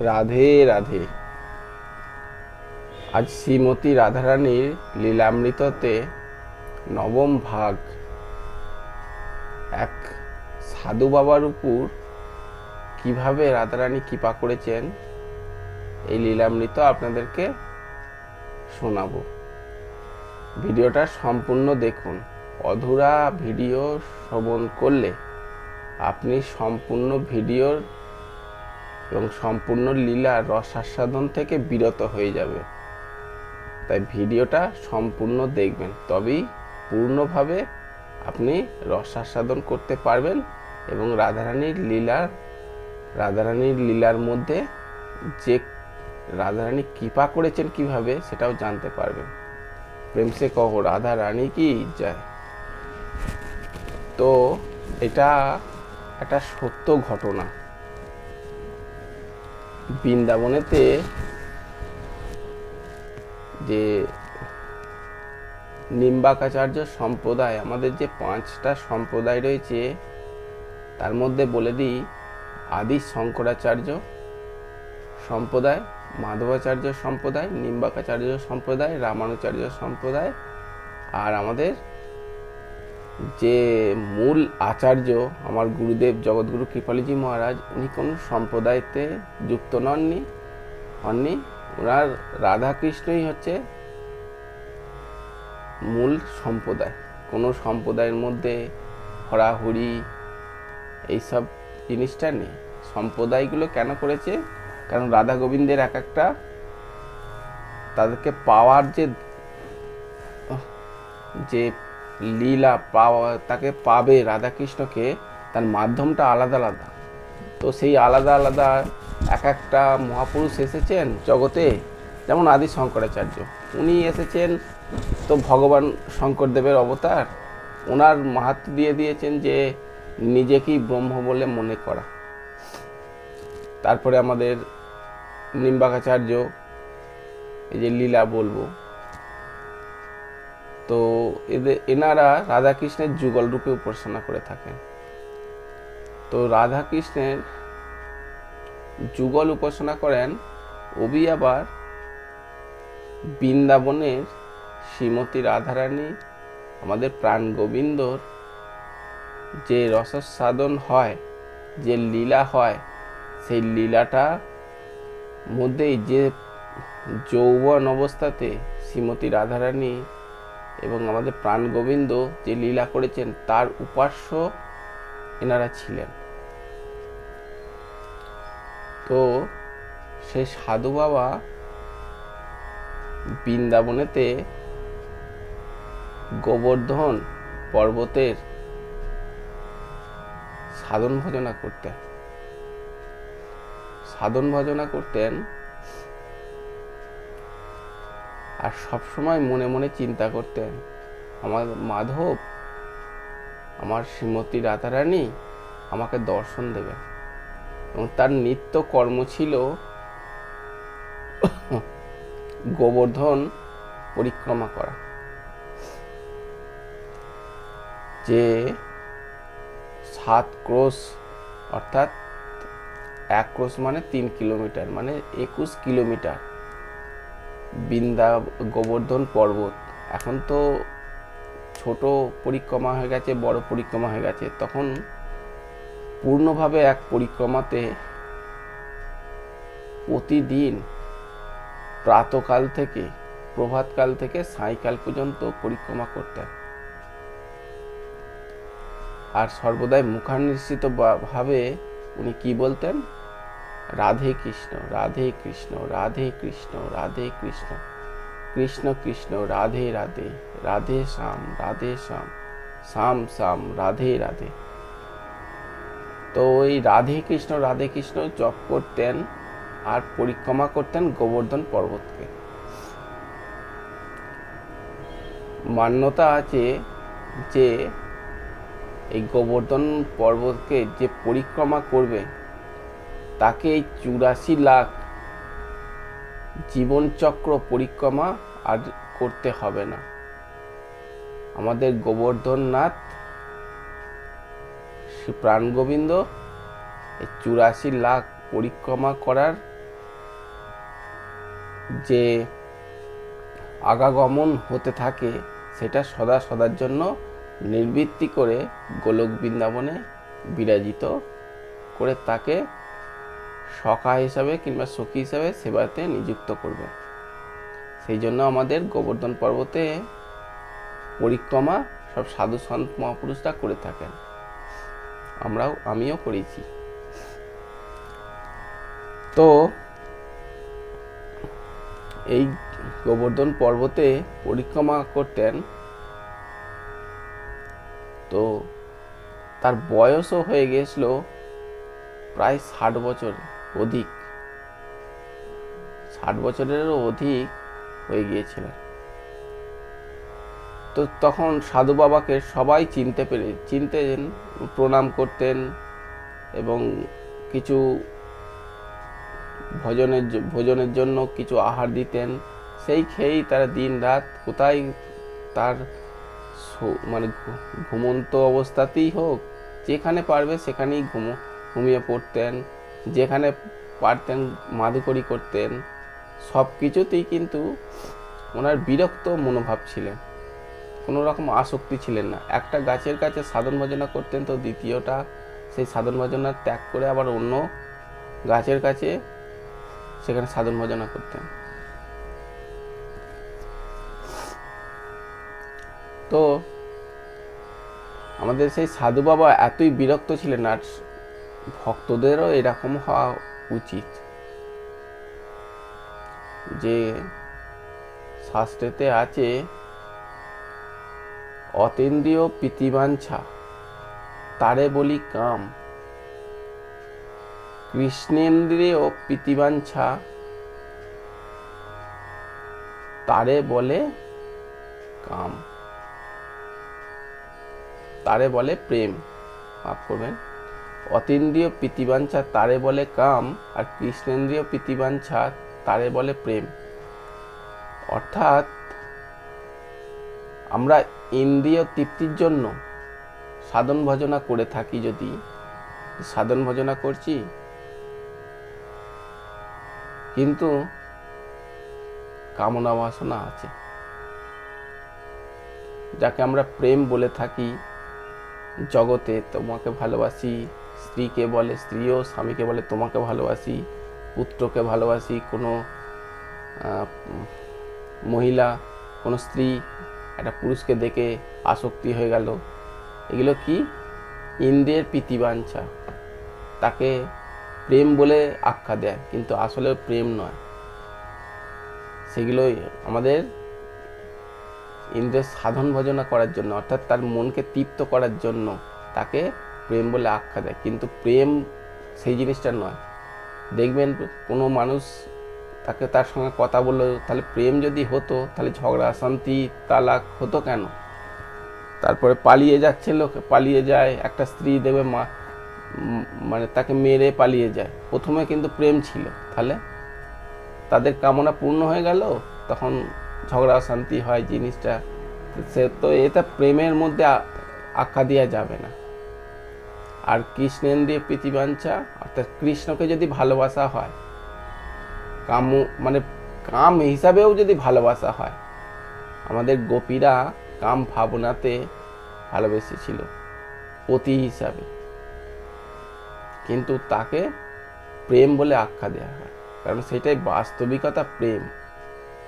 রাধে রাধে। আজ শ্রীমতী রাধারানীর লীলামৃততে নবম ভাগ। এক সাধু বাবার উপর কিভাবে রাধারানী কৃপা করেছেন এই লীলামৃত আপনাদেরকে শোনাবো। ভিডিওটা সম্পূর্ণ দেখুন। অধুরা ভিডিও শ্রবণ করলে আপনি সম্পূর্ণ ভিডিওর এবং সম্পূর্ণ লীলার রসাস্বাদন থেকে বিরত হয়ে যাবে। তাই ভিডিওটা সম্পূর্ণ দেখবেন, তবেই পূর্ণভাবে আপনি রসাস্বাদন করতে পারবেন এবং রাধারানীর লীলার মধ্যে যে রাধারানী কৃপা করেছেন কিভাবে সেটাও জানতে পারবেন। প্রেম সে কহো রাধা রানী কি যায়। তো এটা একটা সত্য ঘটনা। বৃন্দাবনেতে যে নিম্বাকাচার্য সম্প্রদায়, আমাদের যে 5টা সম্প্রদায় রয়েছে তার মধ্যে বলে দিই, আদি শঙ্করাচার্য সম্প্রদায়, মাধবাচার্য সম্প্রদায়, নিম্বাকাচার্য সম্প্রদায়, রামানুচার্য সম্প্রদায়, আর আমাদের যে মূল আচার্য আমার গুরুদেব জগৎগুরু কৃপালুজি মহারাজ, উনি কোন সম্প্রদায়তে যুক্ত হননি। ওনার রাধাকৃষ্ণই হচ্ছে মূল সম্প্রদায়। কোনো সম্প্রদায়ের মধ্যে হরাহরি এইসব জিনিসটা নেই। সম্প্রদায়গুলো কেন করেছে? কারণ রাধা গোবিন্দের এক একটা তাদেরকে পাওয়ার যে লীলা পাওয়া, তাকে পাবে রাধাকৃষ্ণকে, তার মাধ্যমটা আলাদা আলাদা। তো সেই আলাদা আলাদা এক একটা মহাপুরুষ এসেছেন জগতে। যেমন আদি শঙ্করাচার্য, উনি এসেছেন তো ভগবান শঙ্করদেবের অবতার। ওনার মাহাত্ম্য দিয়ে দিয়েছেন যে নিজেকেই ব্রহ্ম বলে মনে করা। তারপরে আমাদের নিম্বাকাচার্য, এই যে লীলা বলবো, তো এনারা রাধাকৃষ্ণের যুগল রূপে উপাসনা করে থাকেন। তো রাধাকৃষ্ণের যুগল উপাসনা করেন। ওবি আবার বৃন্দাবনের শ্রীমতী রাধারানী, আমাদের প্রাণ গোবিন্দর যে রসসাধন হয়, যে লীলা হয়, সেই লীলাটা মধ্যেই যে যৌবন অবস্থাতে শ্রীমতী রাধারানী এবং আমাদের প্রাণ গোবিন্দ যে লীলা করেছেন তার উপাস্য এনারা ছিলেন। তো সেই সাধু বাবা বৃন্দাবনেতে গোবর্ধন পর্বতের সাধন ভজনা করতেন। আর সবসময় মনে মনে চিন্তা করতেন, আমার মাধব, আমার শ্রীমতী রাধারানী আমাকে দর্শন দেবে। এবং তার নিত্য কর্ম ছিল গোবর্ধন পরিক্রমা করা। যে 7 ক্রোশ, অর্থাৎ 1 ক্রোশ মানে 3 কিলোমিটার, মানে 21 কিলোমিটার গোবর্ধন পর্বত। এখন তো ছোট পরিক্রমা হয়ে গেছে, বড় পরিক্রমা হয়ে গেছে। তখন পূর্ণভাবে এক পরিক্রমাতে প্রতিদিন প্রাতকাল থেকে প্রভাতকাল থেকে সায়কাল পর্যন্ত পরিক্রমা করতেন। আর সর্বদাই মুখানিসৃত ভাবে উনি কি বলতেন? রাধে কৃষ্ণ, রাধে কৃষ্ণ, রাধে কৃষ্ণ, রাধে কৃষ্ণ, কৃষ্ণ কৃষ্ণ, রাধে রাধে, রাধে শ্যাম, রাধে শ্যাম, শ্যাম শ্যাম, রাধে রাধে। তো ওই রাধে কৃষ্ণ জপ করতেন আর পরিক্রমা করতেন গোবর্ধন পর্বতকে। মান্যতা আছে যে এই গোবর্ধন পর্বতকে যে পরিক্রমা করবে তাকে এই 84 লাখ জীবনচক্র পরিক্রমা আর করতে হবে না। আমাদের গোবর্ধন নাথ শ্রী প্রাণ গোবিন্দ এই 84 লাখ পরিক্রমা করার যে আগাগমন হতে থাকে সেটা সদা সদার জন্য নিবৃত্তি করে গোলক বৃন্দাবনে বিরাজিত করে তাকে সখা হিসাবে কিংবা সখী হিসাবে সেবাতে নিযুক্ত করবে। সেই জন্য আমাদের গোবর্ধন পর্বতে পরিক্রমা সব সাধু সন্ত মহাপুরুষরা করে থাকেন, আমিও করেছি। তো এই গোবর্ধন পর্বতে পরিক্রমা করতেন, তো তার বয়সও হয়ে গেছিল প্রায় 60 বছর অধিক, 60 বছরেরও অধিক হয়ে গিয়েছিলেন। তো তখন সাধু বাবাকে সবাই চিনতেন, প্রণাম করতেন এবং কিছু ভোজনের জন্য কিছু আহার দিতেন। সেই খেয়েই তারা দিন রাত কোথায় তার মানে ঘুমন্ত অবস্থাতেই হোক, যেখানে পারবে সেখানেই ঘুমিয়ে পড়তেন, যেখানে পারতেন মাদুকরি করতেন, সব কিছুতেই কিন্তু ওনার বিরক্ত মনোভাব ছিলেন, কোনো রকম আসক্তি ছিলেন না। একটা গাছের কাছে সাধন ভজনা করতেন, তো দ্বিতীয়টা সেই সাধন ভজনা ত্যাগ করে আবার অন্য গাছের কাছে সেখানে সাধন ভজনা করতেন। তো আমাদের সেই সাধু বাবা এতই বিরক্ত ছিলেন, আর ভক্তদেরও এরকম হওয়া উচিত যে শাস্ত্রেতে আছে অতীন্দ্রিয় প্রীতিবাঞ্ছা তারে বলি কাম, কৃষ্ণেন্দ্রিয় প্রীতিবাঞ্ছা তারে বলে কাম, তারে বলে প্রেম। মাফ করবেন, অতীন্দ্রিয় প্রীতিবাঞ্ছা তারে বলে কাম, আর কৃষ্ণেন্দ্রিয় প্রীতিবাঞ্ছা তারে বলে প্রেম। অর্থাৎ আমরা ইন্দ্রিয় তৃপ্তির জন্য সাধন ভজনা করে থাকি, যদি সাধন ভজনা করছি কিন্তু কামনা বাসনা আছে, যাকে আমরা প্রেম বলে থাকি। জগতে তোমাকে ভালোবাসি, স্ত্রীকে বলে, স্ত্রীও স্বামীকে বলে তোমাকে ভালোবাসি, পুত্রকে ভালোবাসি, কোনো মহিলা কোনো স্ত্রী একটা পুরুষকে দেখে আসক্তি হয়ে গেল, এগুলো কি ইন্দ্রিয়ের প্রীতিবাঞ্ছা, তাকে প্রেম বলে আখ্যা দেয়, কিন্তু আসলে প্রেম নয়। সেগুলোই আমাদের ইন্দ্রিয়ের সাধন ভজনা করার জন্য, অর্থাৎ তার মনকে তৃপ্ত করার জন্য তাকে প্রেম বলে আখ্যা দেয়, কিন্তু প্রেম সেই জিনিসটা নয়। দেখবেন কোনো মানুষ তাকে তার সঙ্গে কথা বললো, তাহলে প্রেম যদি হতো তাহলে ঝগড়া অশান্তি তালাক হতো কেন? তারপরে পালিয়ে যাচ্ছে লোক, পালিয়ে যায়, একটা স্ত্রী দেবে মানে তাকে মেরে পালিয়ে যায়, প্রথমে কিন্তু প্রেম ছিল, তাহলে তাদের কামনা পূর্ণ হয়ে গেল, তখন ঝগড়া অশান্তি হয় জিনিসটা, সে তো এটা প্রেমের মধ্যে আখ্যা দেওয়া যাবে না। আর কৃষ্ণেন্দ্রিয় প্রীতিবাঞ্ছা অর্থাৎ কৃষ্ণকে যদি ভালোবাসা হয়, কাম মানে কাম হিসাবেও যদি ভালোবাসা হয়, আমাদের গোপীরা কাম ভাবনাতে ভালোবেসেছিল পতি হিসাবে, কিন্তু তাকে প্রেম বলে আখ্যা দেওয়া হয়, কারণ সেটাই বাস্তবিকতা প্রেম,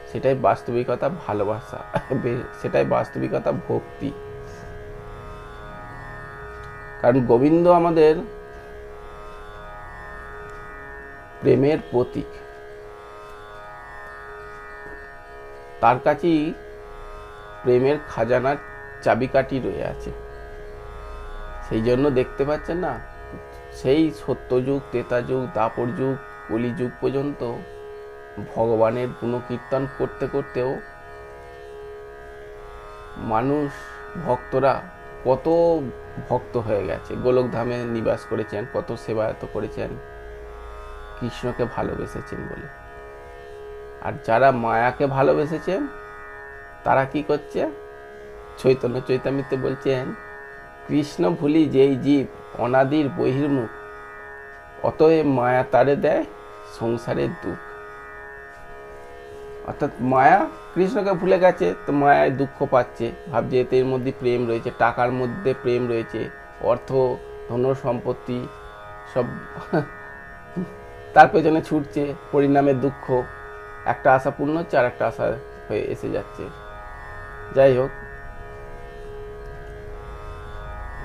সেটাই বাস্তবিকতা ভালোবাসা, সেটাই বাস্তবিকতা ভক্তি। কারণ গোবিন্দ আমাদের প্রেমের প্রতীক, তার কাছেই প্রেমের খাজানার চাবিকাঠি রয়ে আছে। সেই জন্য দেখতে পাচ্ছেন না, সেই সত্যযুগ, ত্রেতাযুগ, দাপর যুগ, কলিযুগ পর্যন্ত ভগবানের গুণকীর্তন করতে করতেও মানুষ, ভক্তরা কত ভক্ত হয়ে গেছে, গোলকধামে নিবাস করেছেন, কত সেবায়ত করেছেন, কৃষ্ণকে ভালোবেসেছেন বলে। আর যারা মায়াকে ভালোবেসেছেন তারা কি করছে? চৈতন্য চৈতামৃতে বলছেন, কৃষ্ণ ভুলি যেই জীব অনাদির বহির্মুখ, অতএব মায়া তারে দেয় সংসারের দুঃখ। অর্থাৎ মায়া কৃষ্ণকে ভুলে গেছে, তো মায়ায় দুঃখ পাচ্ছে, ভাবছে এতে এর মধ্যে প্রেম রয়েছে, টাকার মধ্যে প্রেম রয়েছে, অর্থ ধন সম্পত্তি সব তার পেছনে ছুটছে, পরিণামে দুঃখ, একটা আশা পূর্ণ হচ্ছে আর একটা আশা হয়ে এসে যাচ্ছে। যাই হোক,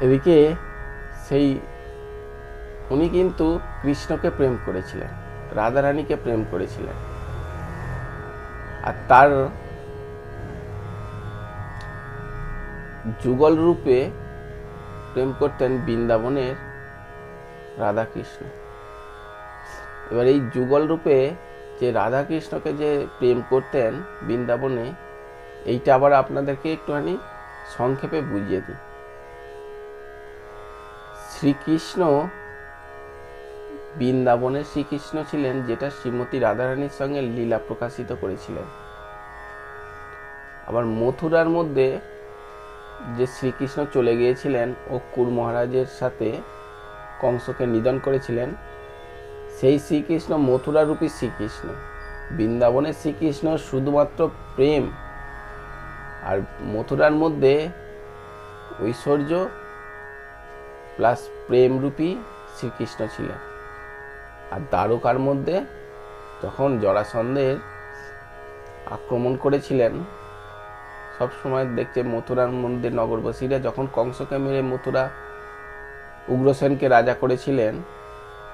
এদিকে সেই উনি কিন্তু কৃষ্ণকে প্রেম করেছিলেন, রাধারানীকে প্রেম করেছিলেন, আর তার যুগল রূপে প্রেম করতেন বৃন্দাবনের রাধাকৃষ্ণ। এবার এই যুগল রূপে যে রাধাকৃষ্ণকে যে প্রেম করতেন বৃন্দাবনে, এইটা আবার আপনাদেরকে একটুখানি সংক্ষেপে বুঝিয়ে দিই। শ্রীকৃষ্ণ বৃন্দাবনের শ্রীকৃষ্ণ ছিলেন, যেটা শ্রীমতী রাধারানীর সঙ্গে লীলা প্রকাশিত করেছিলেন। আবার মথুরার মধ্যে যে শ্রীকৃষ্ণ চলে গিয়েছিলেন অক্রুর মহারাজের সাথে কংসকে নিধন করেছিলেন, সেই শ্রীকৃষ্ণ মথুরারূপী শ্রীকৃষ্ণ। বৃন্দাবনের শ্রীকৃষ্ণ শুধুমাত্র প্রেম, আর মথুরার মধ্যে ঐশ্বর্য প্লাস প্রেমরূপী শ্রীকৃষ্ণ ছিলেন। আর দ্বারকার মধ্যে যখন জরাসন্ধের আক্রমণ করেছিলেন, সবসময় দেখছে মথুরার মধ্যে নগরবাসীরা যখন কংসকে মেরে মথুরা উগ্রসেনকে রাজা করেছিলেন,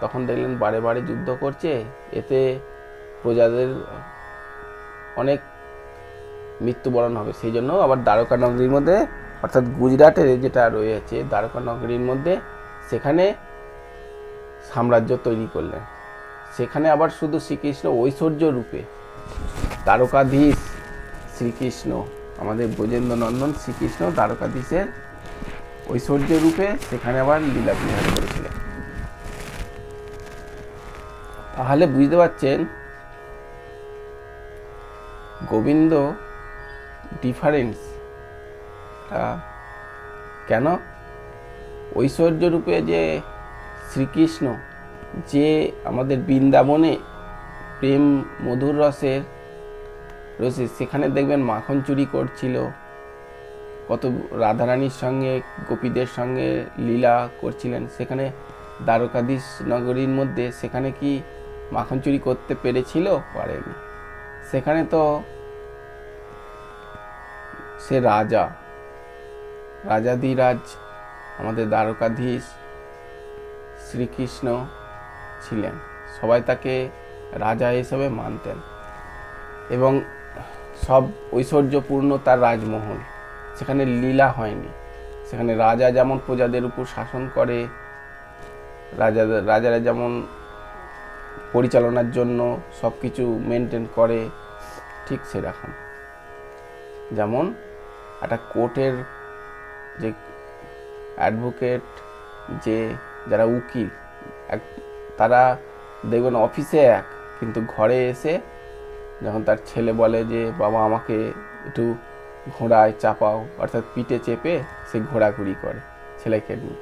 তখন দেখলেন বারে বারে যুদ্ধ করছে, এতে প্রজাদের অনেক মৃত্যুবরণ হবে। সেই জন্য আবার দ্বারকা নগরীর মধ্যে, অর্থাৎ গুজরাটে যেটা রয়েছে দ্বারকা নগরীর মধ্যে, সেখানে সাম্রাজ্য তৈরি করলেন। সেখানে আবার শুধু শ্রীকৃষ্ণ ঐশ্বর্য রূপে, দ্বারকাধীশ শ্রীকৃষ্ণ, আমাদের ব্রজেন্দ্র নন্দন শ্রীকৃষ্ণ দ্বারকাধীশের ঐশ্বর্য রূপে সেখানে আবার লীলা বিহার করেছিলেন। তাহলে বুঝতে পারছেন গোবিন্দ ডিফারেন্স কেন। ঐশ্বর্য রূপে যে শ্রীকৃষ্ণ, যে আমাদের বৃন্দাবনে প্রেম মধুর রসের রয়েছে, সেখানে দেখবেন মাখন চুরি করছিল, কত রাধারানীর সঙ্গে গোপীদের সঙ্গে লীলা করছিলেন। সেখানে দ্বারকাধীশ নগরীর মধ্যে সেখানে কি মাখন চুরি করতে পেরেছিল? পারেনি। সেখানে তো সে রাজা, রাজাধিরাজ আমাদের দ্বারকাধীশ শ্রীকৃষ্ণ ছিলেন, সবাই তাকে রাজা হিসেবে মানতেন, এবং সব ঐশ্বর্যপূর্ণ তার রাজমহল। সেখানে লীলা হয়নি। সেখানে রাজা যেমন প্রজাদের উপর শাসন করে, রাজারা যেমন পরিচালনার জন্য সব কিছু মেনটেন করে, ঠিক সেরকম। যেমন একটা কোর্টের যে অ্যাডভোকেট, যে যারা উকিল, তারা দেখবেন অফিসে এক, কিন্তু ঘরে এসে যখন তার ছেলে বলে যে বাবা আমাকে একটু ঘোড়ায় চাপাও, অর্থাৎ পিঠে চেপে সে ঘোরাঘুরি করে ছেলেকে নিয়ে,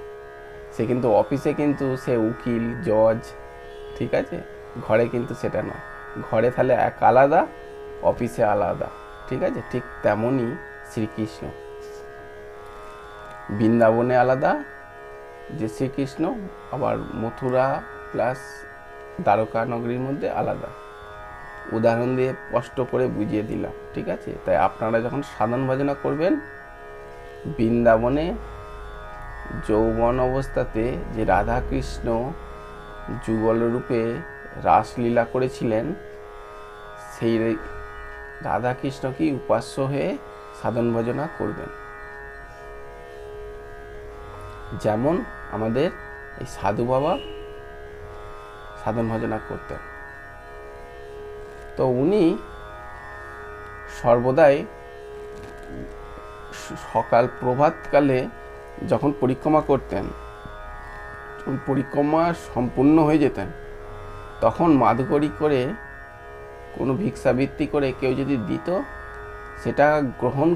সে কিন্তু অফিসে কিন্তু সে উকিল জজ, ঠিক আছে, ঘরে কিন্তু সেটা নয়। ঘরে তাহলে এক আলাদা, অফিসে আলাদা, ঠিক আছে। ঠিক তেমনই শ্রীকৃষ্ণ বৃন্দাবনে আলাদা যে শ্রীকৃষ্ণ, আবার মথুরা প্লাস দ্বারকা নগরীর মধ্যে আলাদা। উদাহরণ দিয়ে স্পষ্ট করে বুঝিয়ে দিলাম, ঠিক আছে। তাই আপনারা যখন সাধন ভজনা করবেন, বৃন্দাবনে যৌবন অবস্থাতে যে রাধা কৃষ্ণ যুগল রূপে রাসলীলা করেছিলেন, সেই রাধা কৃষ্ণকেই উপাস্য হয়ে সাধন ভজনা করবেন। যেমন আমাদের এই সাধু বাবা সাধন ভজনা করতেন, তো উনি সর্বদাই সকাল প্রভাতকালে যখন পরিক্রমা করতেন, পরিক্রমা সম্পূর্ণ হয়ে যেতেন, তখন মাদুকরি করে কোনো ভিক্ষাবৃত্তি করে কেউ যদি দিত, সেটা গ্রহণ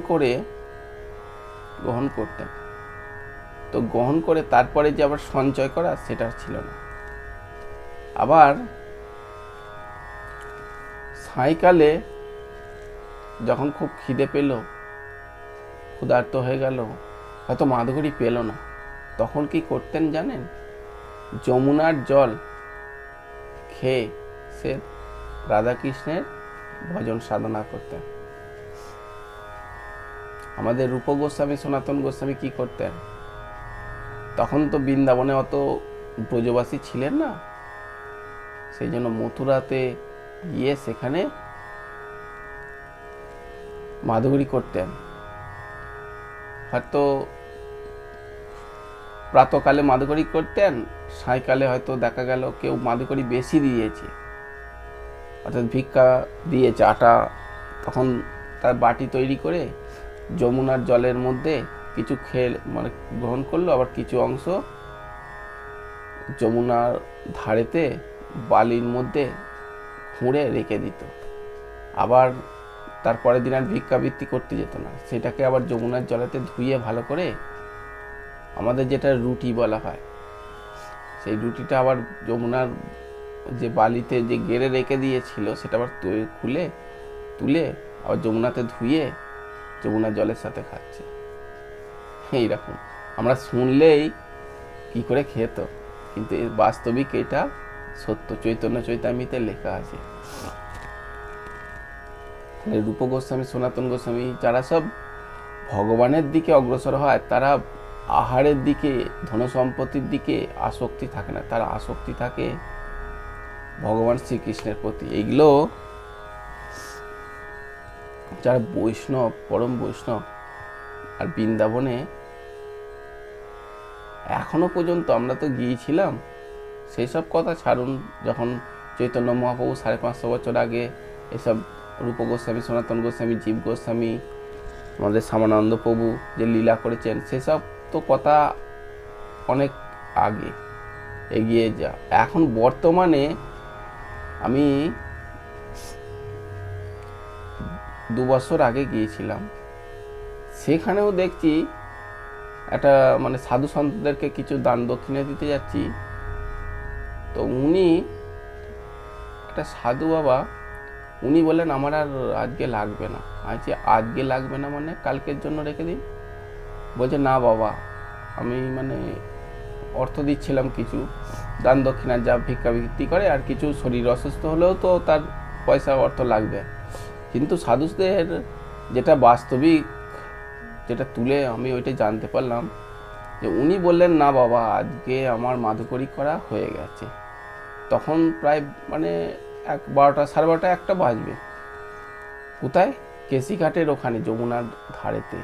করতেন। তো গ্রহণ করে তারপরে যে আবার সঞ্চয় করা, সেটা ছিল না। আবার সায়কালে যখন খুব খিদে পেল, ক্ষুধার্ত হয়ে গেল, হয়তো মাদুকরি পেল না, তখন কি করতেন জানেন? যমুনার জল খেয়ে সে রাধাকৃষ্ণের ভজন সাধনা করতেন। আমাদের রূপ গোস্বামী, সনাতন গোস্বামী কি করতেন? তখন তো বৃন্দাবনে অত ব্রজবাসী ছিলেন না, সেই জন্য মথুরাতে গিয়ে সেখানে মাদুকরি করতেন। হয়তো প্রাতকালে মাদুকরি করতেন, সায়কালে হয়তো দেখা গেল কেউ মাদুকরি বেশি দিয়েছে, অর্থাৎ ভিক্ষা দিয়েছে আটা, তখন তার বাটি তৈরি করে যমুনার জলের মধ্যে কিছু খেয়ে মানে গ্রহণ করলো, আবার কিছু অংশ যমুনার ধারেতে বালির মধ্যে খুঁড়ে রেখে দিত। আবার তারপরের দিন আর ভিক্ষাবৃত্তি করতে যেত না, সেটাকে আবার যমুনার জলেতে ধুয়ে ভালো করে, আমাদের যেটা রুটি বলা হয়, সেই রুটিটা আবার যমুনার যে বালিতে যে গেড়ে রেখে দিয়েছিল সেটা আবার খুলে তুলে আবার যমুনাতে ধুয়ে যমুনার জলের সাথে খাচ্ছে। এইরকম আমরা শুনলেই কি করে খেত, কিন্তু বাস্তবিক এটা সত্য, চৈতন্য চৈতামিতে লেখা আছে। রূপ গোস্বামী, সনাতন গোস্বামী যারা সব ভগবানের দিকে অগ্রসর হয়, তারা আহারের দিকে, ধন সম্পত্তির দিকে আসক্তি থাকে না, তার আসক্তি থাকে ভগবান শ্রীকৃষ্ণের প্রতি। এইগুলো যারা বৈষ্ণব, পরম বৈষ্ণব, আর বৃন্দাবনে এখনো পর্যন্ত, আমরা তো গিয়েছিলাম, সেই সব কথা ছাড়ুন, যখন চৈতন্য মহাপ্রভু 550 বছর আগে এসব রূপ গোস্বামী, সনাতন গোস্বামী, জীব গোস্বামী, আমাদের শ্যামানন্দ প্রভু যে লীলা করেছেন, সেসব তো কথা অনেক আগে এগিয়ে যা। এখন বর্তমানে আমি 2 বছর আগে গিয়েছিলাম, সেখানেও দেখছি একটা মানে সাধু সন্তদেরকে কিছু দান দক্ষিণা দিতে যাচ্ছি, তো উনি একটা সাধু বাবা, উনি বললেন আমার আর আজকে লাগবে না। আজকে লাগবে না মানে কালকের জন্য রেখে দিন। বলছে না বাবা, আমি মানে অর্থ দিচ্ছিলাম কিছু দান দক্ষিণা, যা ভিক্ষাবৃত্তি করে, আর কিছু শরীর অসুস্থ হলেও তো তার পয়সা অর্থ লাগবে। কিন্তু সাধুদের যেটা বাস্তবিক, যেটা তুলে আমি ওইটা জানতে পারলাম, যে উনি বললেন না বাবা, আজকে আমার মাদুকরি করা হয়ে গেছে। তখন প্রায় মানে 12টা, 12:30, 1টা বাজবে। কোথায়? কেশিঘাটের ওখানে, যমুনার ধারেতে,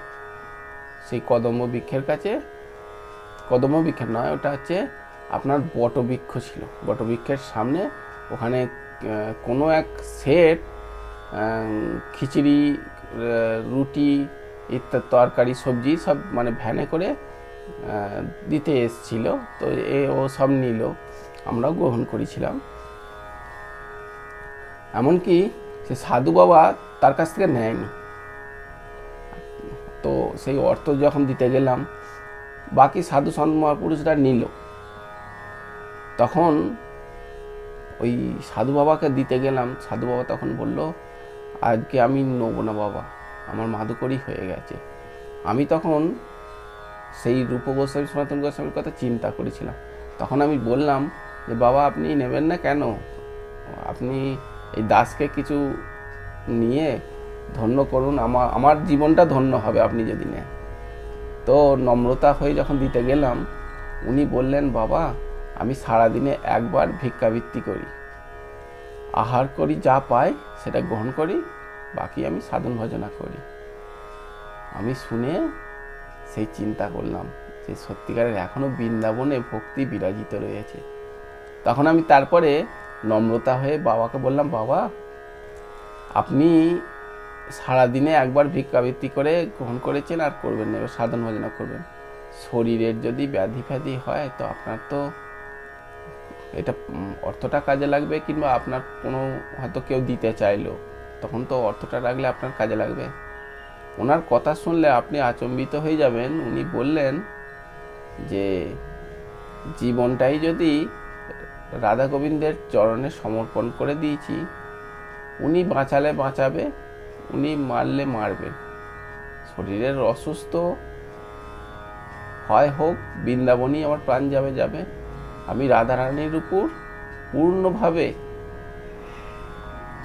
সেই কদম্ব বৃক্ষের কাছে, কদম্ব বৃক্ষের নয়, ওটা হচ্ছে আপনার বটবৃক্ষ ছিল, বটবৃক্ষের সামনে, ওখানে কোনো এক সেট খিচুড়ি, রুটি ইত্যাদি, তরকারি, সবজি সব মানে ভ্যানে করে দিতে এসছিল। তো ও সব নিল, আমরাও গ্রহণ করেছিলাম। এমনকি সে সাধু বাবা তার কাছ থেকে নেয়নি। তো সেই অর্থ যখন দিতে গেলাম, বাকি সাধু সন্ত মহাপুরুষরা নিল, তখন ওই সাধু বাবাকে দিতে গেলাম, সাধু বাবা তখন বলল আজকে আমি নেবো না বাবা, আমার মাদুকরি হয়ে গেছে। আমি তখন সেই রূপ গোস্বামী, সনাতন গোস্বামীর কথা চিন্তা করেছিলাম। তখন আমি বললাম যে বাবা, আপনি নেবেন না কেন? আপনি এই দাসকে কিছু নিয়ে ধন্য করুন, আমার জীবনটা ধন্য হবে আপনি যদি নেন। তো নম্রতা হয়ে যখন দিতে গেলাম, উনি বললেন বাবা, আমি সারাদিনে একবার ভিক্ষাবৃত্তি করি, আহার করি, যা পাই সেটা গ্রহণ করি, বাকি আমি সাধন ভজনা করি। আমি শুনে সেই চিন্তা করলাম যে সত্যিকারের এখনো বৃন্দাবনে ভক্তি বিরাজিত রয়েছে। তখন আমি তারপরে নম্রতা হয়ে বাবাকে বললাম, বাবা আপনি সারাদিনে একবার ভিক্ষাবৃত্তি করে গ্রহণ করেছেন, আর করবেন না, এবার সাধন ভজনা করবেন। শরীরের যদি ব্যাধি ফ্যাধি হয়, তো আপনার তো এটা অর্থটা কাজে লাগবে, কিংবা আপনার কোনো হয়তো কেউ দিতে চাইলো, তখন তো অর্থটা রাখলে আপনার কাজে লাগবে। ওনার কথা শুনলে আপনি আচম্বিত হয়ে যাবেন। উনি বললেন যে জীবনটাই যদি রাধা গোবিন্দের চরণে সমর্পণ করে দিয়েছি, উনি বাঁচালে বাঁচাবে, উনি মারলে মারবেন, শরীরের অসুস্থ হয় হোক, বৃন্দাবনই আমার প্রাণ যাবে যাবে, আমি রাধারানীর উপর পূর্ণভাবে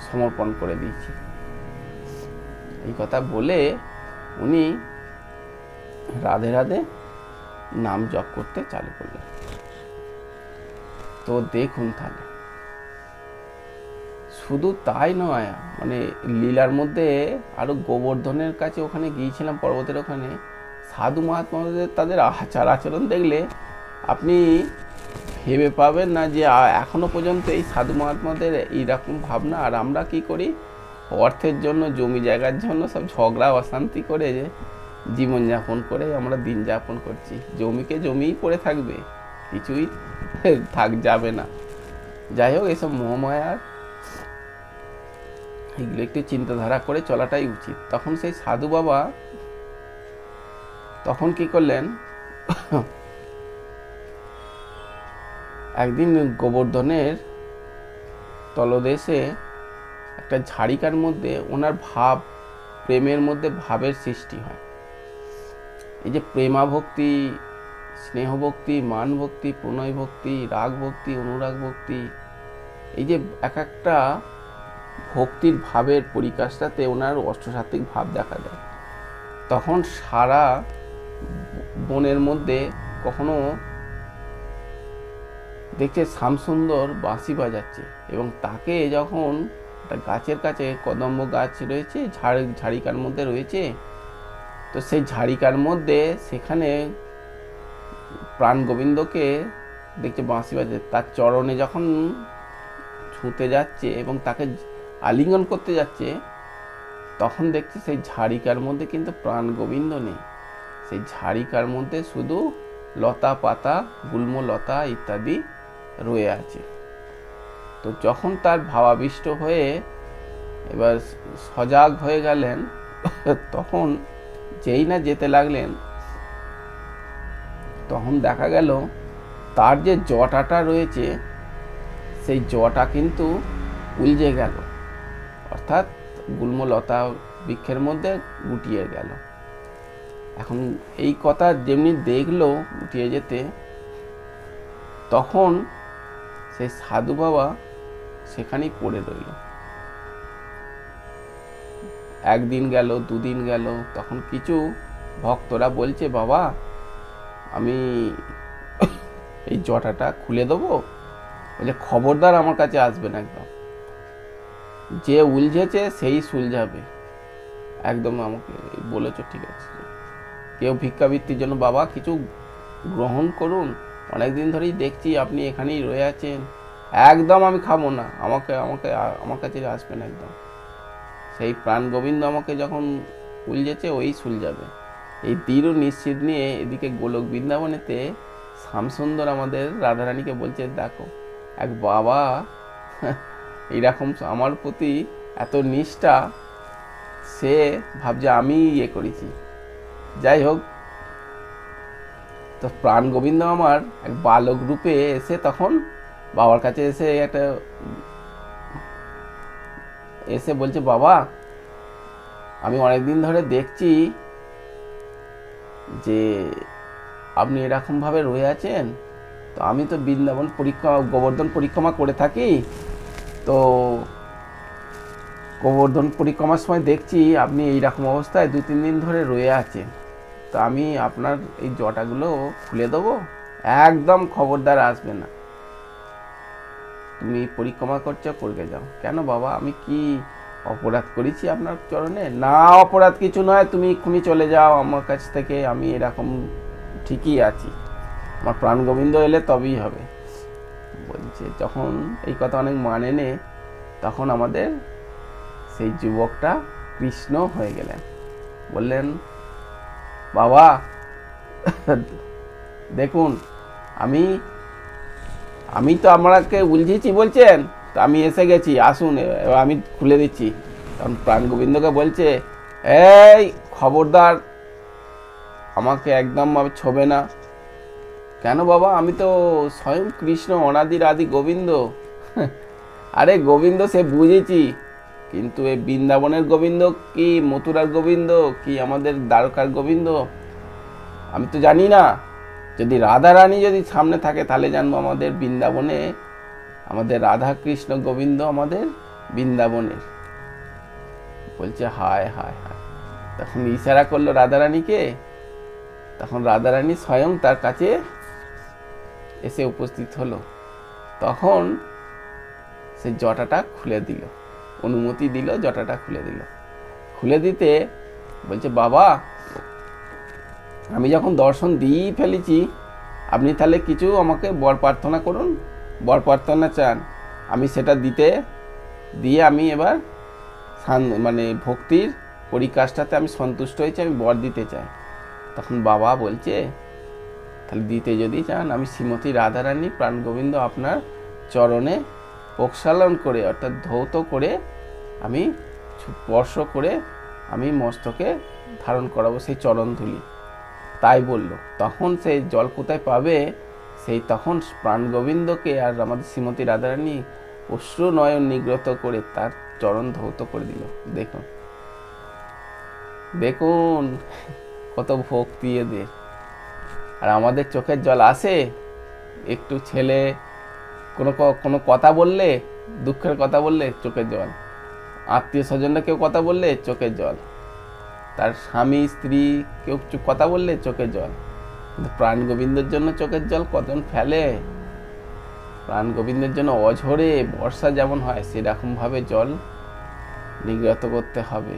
সমর্পণ করে দিয়েছি। এই কথা বলে উনি রাধে রাধে নাম জপ করতে চালু করলেন। তো দেখুন তাহলে, শুধু তাই নয়, মানে লীলার মধ্যে আরো গোবর্ধনের কাছে ওখানে গিয়েছিলাম পর্বতের ওখানে, সাধু মহাত্মাদের তাদের আচার আচরণ দেখলে আপনি ভেবে পাবেন না যে এখনো পর্যন্ত এই সাধু মহাত্মাদের এইরকম ভাবনা। আর আমরা কি করি, অর্থের জন্য, জমি জায়গার জন্য সব ঝগড়া অশান্তি করে যে জীবনযাপন করে আমরা দিন যাপন করছি। জমিকে জমিই পড়ে থাকবে, কিছুই যাবে না। যাই হোক, এসব মোহমায়ার এগুলো একটু চিন্তাধারা করে চলাটাই উচিত। তখন সেই সাধু বাবা তখন কি করলেন, একদিন গোবর্ধনের তলদেশে একটা ঝাড়িকার মধ্যে ওনার ভাব, প্রেমের মধ্যে ভাবের সৃষ্টি হয়। এই যে প্রেমা ভক্তি, স্নেহ ভক্তি, মান ভক্তি, প্রণয় ভক্তি, রাগ ভক্তি, অনুরাগ ভক্তি, এই যে এক একটা ভক্তির ভাবের পরিকাষ্ঠাতে ওনার অষ্টসাত্ত্বিক ভাব দেখা দেয়। তখন সারা বনের মধ্যে কখনো দেখছে শ্যামসুন্দর বাঁশি বাজাচ্ছে, এবং তাকে যখন একটা গাছের কাছে, কদম্ব গাছ রয়েছে, ঝাড়িকার মধ্যে রয়েছে, তো সেই ঝাড়িকার মধ্যে সেখানে প্রাণ গোবিন্দকে দেখছে বাঁশি বাজে, তার চরণে যখন ছুঁতে যাচ্ছে এবং তাকে আলিঙ্গন করতে যাচ্ছে, তখন দেখছে সেই ঝাড়িকার মধ্যে কিন্তু প্রাণ গোবিন্দ নেই। সেই ঝাড়িকার মধ্যে শুধু লতা পাতা, গুল্ম লতা ইত্যাদি রয়ে আছে। তো যখন তার ভাবাবিষ্ট হয়ে এবার সজাগ হয়ে গেলেন, তখন যেই না যেতে লাগলেন, তখন দেখা গেল তার যে জটাটা রয়েছে সেই জটা কিন্তু উলঝে গেল, অর্থাৎ গুল্মলতা বৃক্ষের মধ্যে গুটিয়ে গেল। এখন এই কথা যেমনি দেখলো গুটিয়ে যেতে, তখন সেই সাধু বাবা সেখানেই পড়ে রইল। একদিন গেল, দুদিন গেল, তখন কিছু ভক্তরা বলছে, বাবা আমি এই জটাটা খুলে দেবো, বলছে খবরদার আমার কাছে আসবেন, একদম যে উলঝেছে সেই সুলঝাবে, একদম আমাকে বলেছ, ঠিক আছে। কেউ ভিক্ষাবৃত্তির জন্য, বাবা কিছু গ্রহণ করুন, অনেকদিন ধরেই দেখছি আপনি এখানেই রয়ে আছেন, একদম আমি খাবো না, আমার কাছে আসবেন একদম। সেই প্রাণ গোবিন্দ আমাকে যখন উলঝেছে ওই সুলঝাবে। এই দৃঢ় নিশ্চিত নিয়ে এদিকে গোলক বৃন্দাবনেতে শ্যামসুন্দর আমাদের রাধারানীকে বলছে, দেখো এক বাবা এইরকম আমার প্রতি এত নিষ্ঠা, সে ভাবছে আমি ইয়ে করেছি। যাই হোক, তো প্রাণ গোবিন্দ আমার এক বালক রূপে এসে তখন বাবার কাছে এসে বলছে, বাবা আমি অনেকদিন ধরে দেখছি যে আপনি এরকম ভাবে রয়ে আছেন, তো আমি তো বৃন্দাবন গোবর্ধন পরিক্রমা করে থাকি, তো গোবর্ধন পরিক্রমার সময় দেখছি আপনি এইরকম অবস্থায় 2-3 দিন ধরে রয়ে আছেন, তো আমি আপনার এই জটাগুলো খুলে দেবো, একদম খবরদার আসবে না, তুমি পরিক্রমা করছো করে যাও। কেন বাবা, আমি কি অপরাধ করেছি আপনার চরণে? না, অপরাধ কিছু নয়, তুমি এক্ষুনি চলে যাও আমার কাছ থেকে, আমি এরকম ঠিকই আছি, আমার প্রাণ গোবিন্দ এলে তবেই হবে। বলছে যখন এই কথা অনেক মানে নে, তখন আমাদের সেই যুবকটা কৃষ্ণ হয়ে গেলেন। বললেন, বাবা দেখুন আমি তো আপনাকে উলঝেছি বলছেন, তো আমি এসে গেছি, আসুন আমি খুলে দিচ্ছি। তখন প্রাণ গোবিন্দকে বলছে, এই খবরদার আমাকে একদম ছোবে না। কেন বাবা, আমি তো স্বয়ং কৃষ্ণ, অনাদির আদি গোবিন্দ। আরে গোবিন্দ সে বুঝেছি, কিন্তু এই বৃন্দাবনের গোবিন্দ কি মথুরার গোবিন্দ কি আমাদের দ্বারকার গোবিন্দ আমি তো জানি না। যদি রাধা রানী যদি সামনে থাকে তাহলে জানবো আমাদের বৃন্দাবনে আমাদের রাধা কৃষ্ণ গোবিন্দ আমাদের বৃন্দাবনের। বলছে হায় হায় হায়। তখন ইশারা করলো রাধারানীকে, তখন রাধারানী স্বয়ং তার কাছে এসে উপস্থিত হলো। তখন সে জটাটা খুলে দিল, অনুমতি দিল, জটাটা খুলে দিল। খুলে দিতে বলছে বাবা আমি যখন দর্শন দিয়েই ফেলেছি আপনি তাহলে কিছু আমাকে বর প্রার্থনা করুন, বর প্রার্থনা চান, আমি সেটা দিয়ে আমি এবার মানে ভক্তির পরিকাষ্ঠাতে আমি সন্তুষ্ট হয়েছি, আমি বর দিতে চাই। তখন বাবা বলছে তাহলে দিতে যদি চান আমি শ্রীমতী রাধারানী প্রাণ গোবিন্দ আপনার চরণে প্রক্ষালন করে অর্থাৎ ধৌত করে আমি স্পর্শ করে আমি মস্তকে ধারণ করাবো সেই চরণ ধুলি। তাই বলল। তখন সেই জল কোথায় পাবে, সেই তখন প্রাণ গোবিন্দকে আর আমাদের শ্রীমতী রাধারানী অশ্রু নয়ন নিগ্রত করে তার চরণ ধৌত করে দিল। দেখুন দেখুন কত ভক্তি এদের। আর আমাদের চোখের জল আসে একটু ছেলে কোনো কথা বললে, দুঃখের কথা বললে চোখের জল, আত্মীয় স্বজনরা কেউ কথা বললে চোখের জল, তার স্বামী স্ত্রী কেউ কথা বললে চোখের জল। কিন্তু প্রাণ গোবিন্দের জন্য চোখের জল কজন ফেলে? প্রাণ গোবিন্দের জন্য অঝরে বর্ষা যেমন হয় সেরকম ভাবে জল নিগ্রত করতে হবে।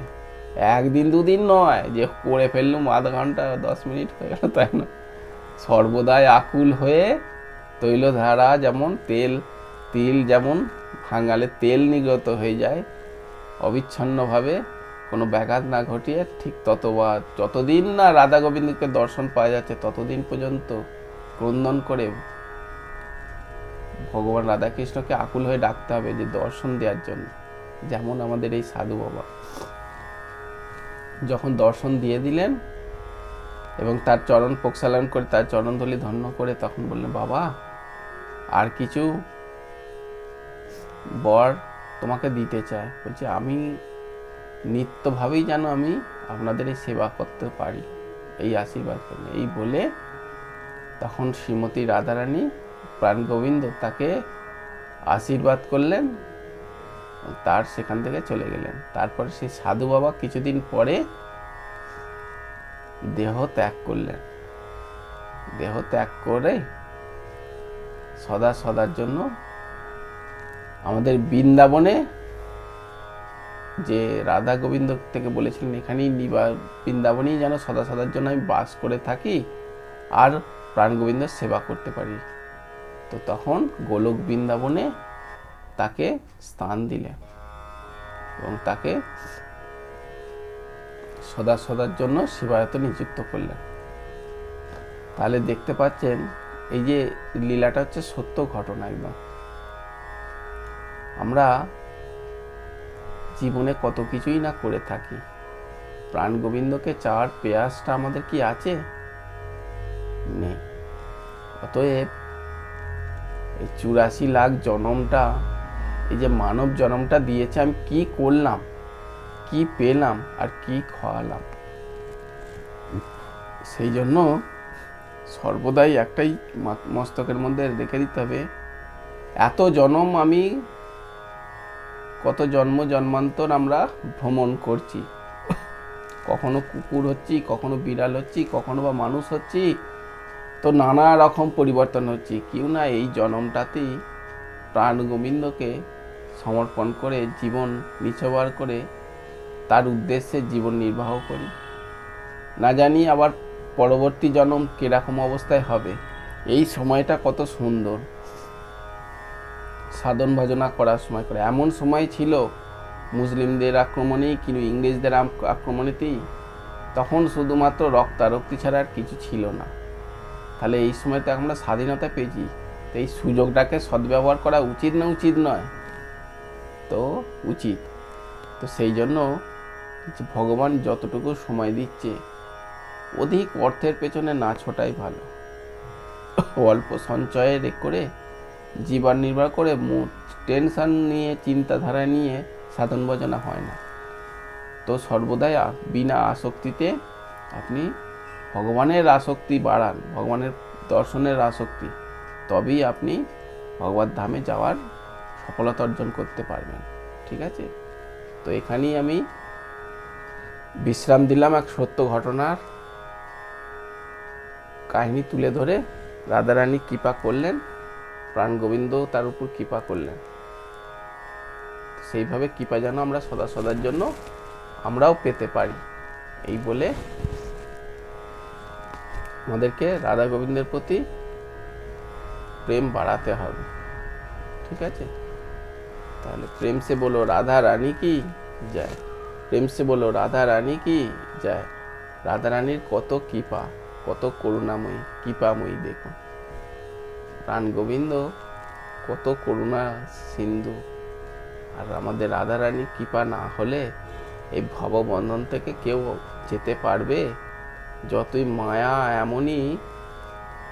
একদিন দুদিন নয় যে করে ফেললুম আধা ঘন্টা 10 মিনিট হয়ে গেল, তাই না। সর্বদাই আকুল হয়ে তৈলধারা যেমন তিল যেমন ভাঙালে তেল নিগ্রত হয়ে যায় অবিচ্ছন্নভাবে কোনো ব্যাঘাত না ঘটিয়ে, ঠিক যতদিন না রাধা গোবিন্দকে দর্শন পাওয়া যাচ্ছে ততদিন পর্যন্ত ক্রন্দন করে ভগবান রাধাকৃষ্ণকে আকুল হয়ে ডাকতে হবে যে দর্শন দেওয়ার জন্য। যেমন আমাদের এই সাধু বাবা যখন দর্শন দিয়ে দিলেন এবং তার চরণ প্রক্ষালন করে তার চরণধূলি ধন্য করে তখন বললেন বাবা আর কিছু বর তোমাকে দিতে চায়। বলছে আমি নিত্যভাবেই যেন আমি আপনাদের এই সেবা করতে পারি, এই আশীর্বাদ করুন। এই বলে তখন শ্রীমতী রাধারানী প্রাণ গোবিন্দ তাকে আশীর্বাদ করলেন, তার সেখান থেকে চলে গেলেন। তারপর সেই সাধু বাবা কিছুদিন পরে দেহ ত্যাগ করলেন। দেহ ত্যাগ করে সদার জন্য আমাদের বৃন্দাবনে যে রাধা গোবিন্দ থেকে বলেছিলেন এখানেই বৃন্দাবনেই যেন সদার জন্য আমি বাস করে থাকি আর প্রাণ গোবিন্দের সেবা করতে পারি। তো তখন গোলক বৃন্দাবনে তাকে স্থান দিলেন এবং তাকে সদার জন্য সেবায়তে নিযুক্ত করলেন। তাহলে দেখতে পাচ্ছেন এই যে লীলাটা হচ্ছে সত্য ঘটনা। একদম আমরা জীবনে কত কিছুই না করে থাকি, প্রাণ গোবিন্দকে চাওয়ার প্রয়াসটা আমাদের কি আছে? নেই। অতএব এই 84 লাখ জন্মটা, এই যে মানব জন্মটা দিয়েছে, আমি কি করলাম, কি পেলাম আর কি খাওয়ালাম? সেই জন্য সর্বদাই একটাই মস্তকের মধ্যে রেখে দিতে হবে, এত জন্ম আমি কত জন্মান্তর আমরা ভ্রমণ করছি, কখনো কুকুর হচ্ছি, কখনো বিড়াল হচ্ছি, কখনো বা মানুষ হচ্ছি, তো নানা রকম পরিবর্তন হচ্ছে। কেউ না এই জন্মটাতেই প্রাণ গোবিন্দকে সমর্পণ করে জীবন নিছবার করে তার উদ্দেশ্যে জীবন নির্বাহ করি। না জানি আবার পরবর্তী জন্ম কিরকম অবস্থায় হবে। এই সময়টা কত সুন্দর, সাধন ভজনা করার সময় করে। এমন সময় ছিল মুসলিমদের আক্রমণেই কিন্তু ইংরেজদের আক্রমণেতেই, তখন শুধুমাত্র রক্তারক্তি ছাড়া আর কিছু ছিল না। তাহলে এই সময়তে আমরা স্বাধীনতা পেয়েছি, তো এই সুযোগটাকে সদ্ব্যবহার করা উচিত না উচিত নয়? তো উচিত। তো সেই জন্য ভগবান যতটুকু সময় দিচ্ছে অধিক অর্থের পেছনে না ছোটাই ভালো। অল্প সঞ্চয়ে করে জীবন নির্বাহ করে টেনশন নিয়ে চিন্তাধারা নিয়ে সাধন ভজনা হয় না। তো সর্বদাই বিনা আসক্তিতে আপনি ভগবানের আসক্তি বাড়ান, ভগবানের দর্শনের আসক্তি, তবেই আপনি ভগবত ধামে যাওয়ার সফলতা অর্জন করতে পারবেন। ঠিক আছে, তো এখানেই আমি বিশ্রাম দিলাম। এক সত্য ঘটনার কাহিনী তুলে ধরে রাধারানী কৃপা করলেন, প্রাণ গোবিন্দ তার উপর কৃপা করলেন। সেইভাবে কৃপা যেন আমরা সদা সদার জন্য আমরাও পেতে পারি, এই বলে আমাদেরকে রাধা গোবিন্দের প্রতি প্রেম বাড়াতে হবে। ঠিক আছে, তাহলে প্রেম সে বলো রাধা রানী কি জয়, প্রেম সে বলো রাধা রানী কি জয়। রাধা রানীর কত কৃপা, কত করুণাময়ী, কৃপাময়ী। দেখুন প্রাণ গোবিন্দ কত করুণা সিন্ধু। আর আমাদের রাধা রানীর কৃপা না হলে এই ভববন্ধন থেকে কেউ যেতে পারবে? যতই মায়া এমনই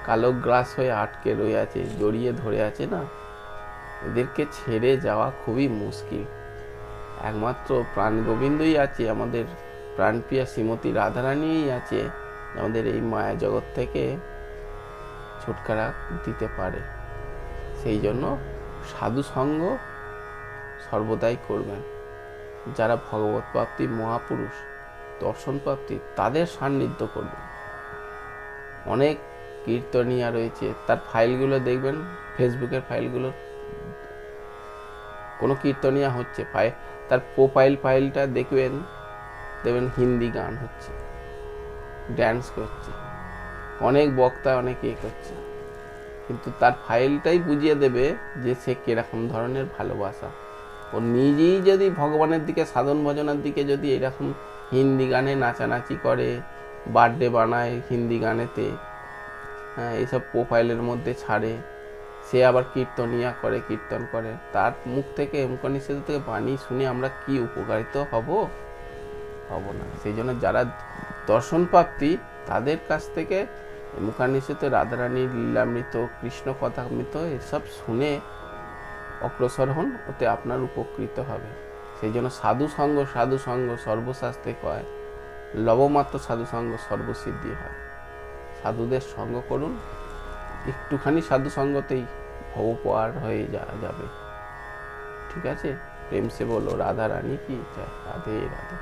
কালো গ্রাস হয়ে আটকে রয়ে আছে, জড়িয়ে ধরে আছে না, এদেরকে ছেড়ে যাওয়া খুবই মুশকিল। একমাত্র প্রাণ গোবিন্দই আছে, আমাদের প্রাণপ্রিয়া শ্রীমতী রাধারানীই আছে আমাদের এই মায়া জগৎ থেকে ছুটকারা দিতে পারে। সেই জন্য সাধু সঙ্গ সর্বদাই করবেন। যারা ভগবত প্রাপ্তি মহাপুরুষ, দর্শন প্রাপ্তি, তাদের সান্নিধ্য করবেন। অনেক কীর্তনিয়া রয়েছে, তার ফাইলগুলো দেখবেন, ফেসবুকের ফাইলগুলো, কোনো কীর্তনিয়া হচ্ছে, তার ফাইলটা দেখবেন হিন্দি গান হচ্ছে, ড্যান্স করছে, অনেক বক্তা অনেক করছে, কিন্তু তার ফাইলটাই বুঝিয়ে দেবে যে সে কিরকম ধরনের ভালোবাসা। ও নিজেই যদি ভগবানের দিকে, সাধন ভজনার দিকে যদি এরকম হিন্দি গানে নাচানাচি করে, বার্থডে বানায় হিন্দি গানেতে, হ্যাঁ, এইসব প্রোফাইলের মধ্যে ছাড়ে, সে আবার কীর্তনিয়া করে, কীর্তন করে, তার মুখ থেকে মুখনিষেধ থেকে বাণী শুনে আমরা কি উপকারিত হব না। সেই জন্য যারা দর্শন প্রাপ্তি, তাদের কাছ থেকে মুখানিষেধ, রাধারানীর লীলামৃত, কৃষ্ণ কথামৃত এসব শুনে অগ্রসর হন, ওতে আপনার উপকৃত হবে। সেই জন্য সাধু সঙ্গ সর্বশাস্ত্রে কয়, লবমাত্র সাধু সঙ্গ সর্বসিদ্ধি হয়। সাধুদের সঙ্গ করুন, একটুখানি সাধু সঙ্গতেই ভব পার হয়ে যাবে। ঠিক আছে, প্রেম সে বলো রাধা রানী কি জয়, রাধে রাধে।